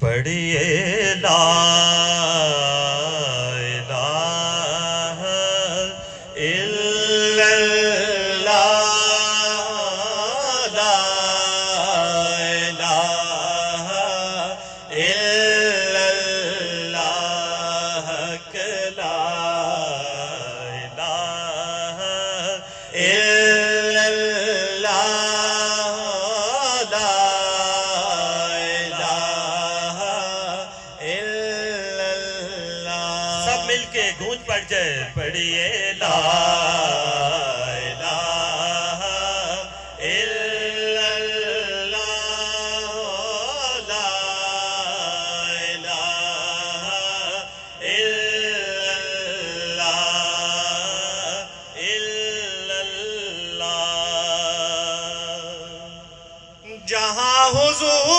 پڑھیے لا الہ الا اللہ، لا الہ الا اللہ، لا الہ الا اللہ، لا مل کے گونج پڑ جائے، پڑھیے لا الہ الا اللہ، لا الہ الا اللہ، الا اللہ۔ جہاں حضور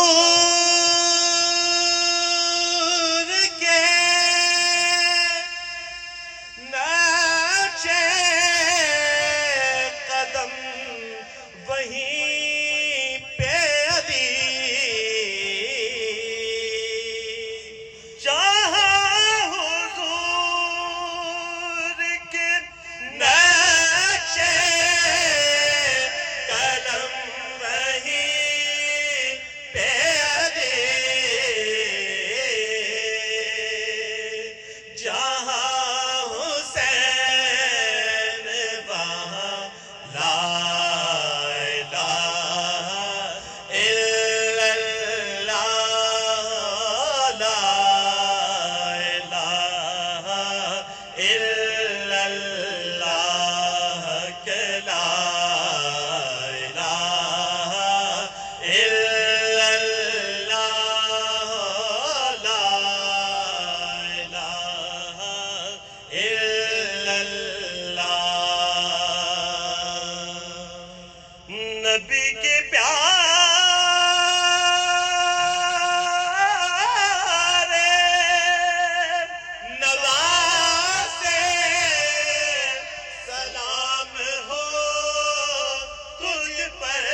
نبی کے پیارے نواسے سلام ہو تجھ پر،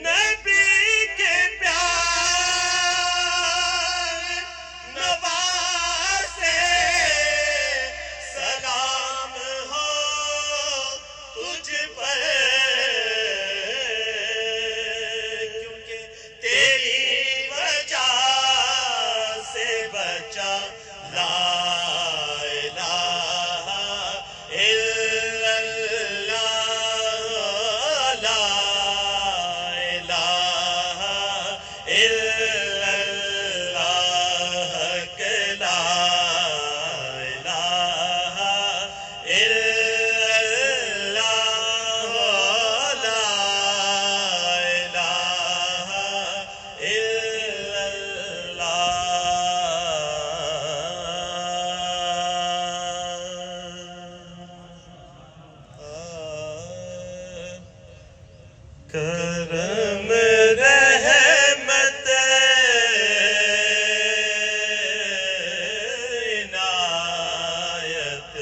نبی کے پیارے نواسے سلام تجھ پر، کیونکہ تیری وجہ سے بچا لا الہ الا اللہ، لا الہ الا اللہ، لا الہ الا کرم رحمت عنایت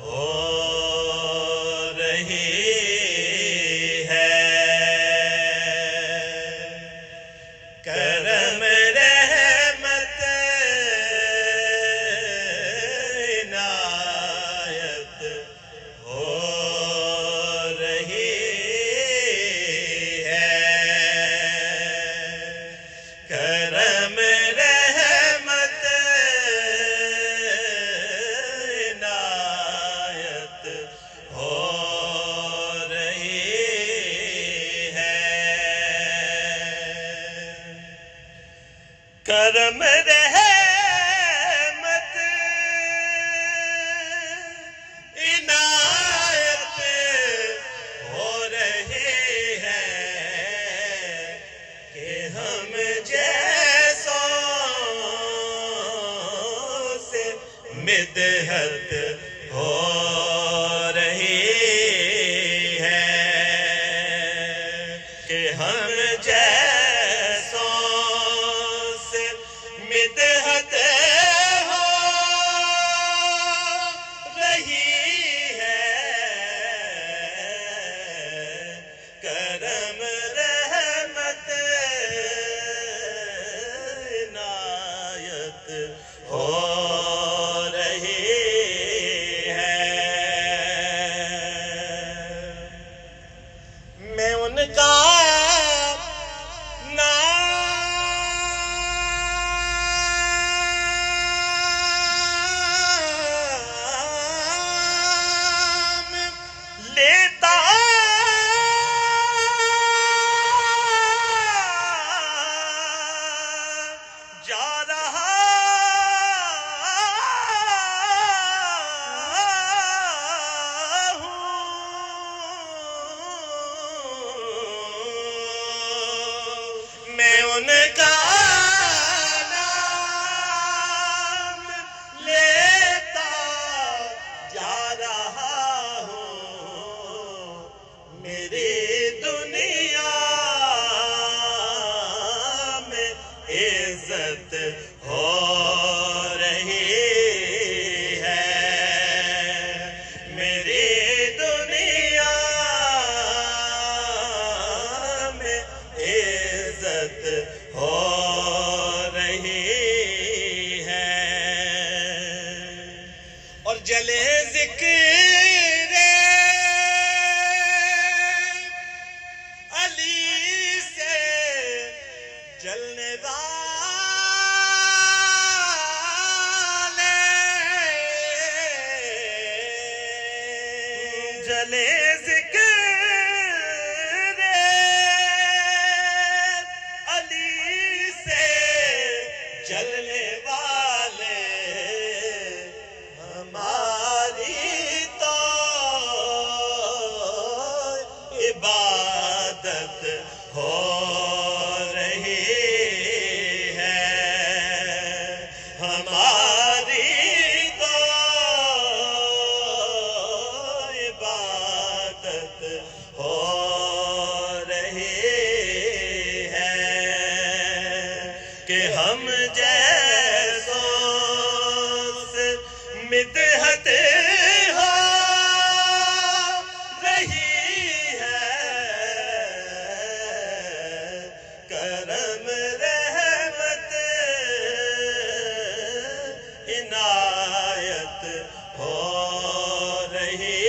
ہو رہی ہے، کرم رحمت عنایت ہو رہی ہے، کرم رحمت عنایت ہو رہی ہے، کرم رحمت عنایت ہو رہی ہے، کہ ہم جیسوں سے مدحت ہو رہی ہے، کہ ہم جیسوں سے مدحت ہو رہی ہے۔ میں ان کا لیتا جا رہا ہوں، میں ان کا نام لیتا جا رہا ہوں، میری دنیا میں عزت ہو رہی ہے، میری دنیا میں عزت ہو رہی ہے۔ اور جلے ذکر علی سے جلنے والے، جلے ذکر علی سے جلنے والے ہماری تو عبادت ہو رہی ہے، ہماری تو عبادت ہو رہی ہے، کہ ہم جیسوں سے مدحت ہو رہی ہے، کرم رحمت عنایت ہو رہی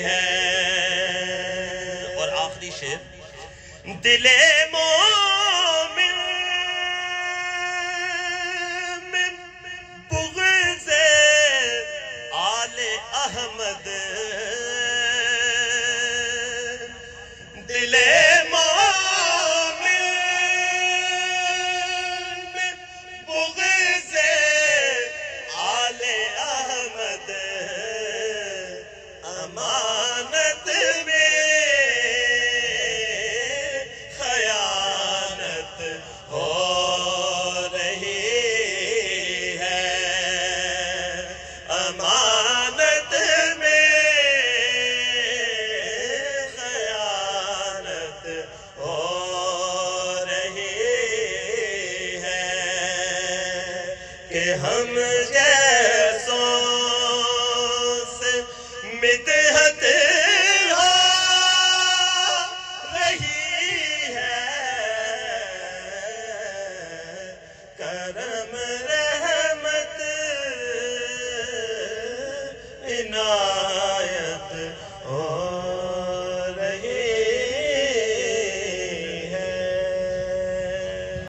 ہے۔ اور آخری شعر، دل مومن میں بغض آل احمد، دل مومن میں بغض آل احمد، امانت میں خیانت ہو رہی ہے، امانت میں خیانت ہو رہی ہے، کہ ہم جیسوں سے مدحت ہو رہی ہے، کرم رحمت عنایت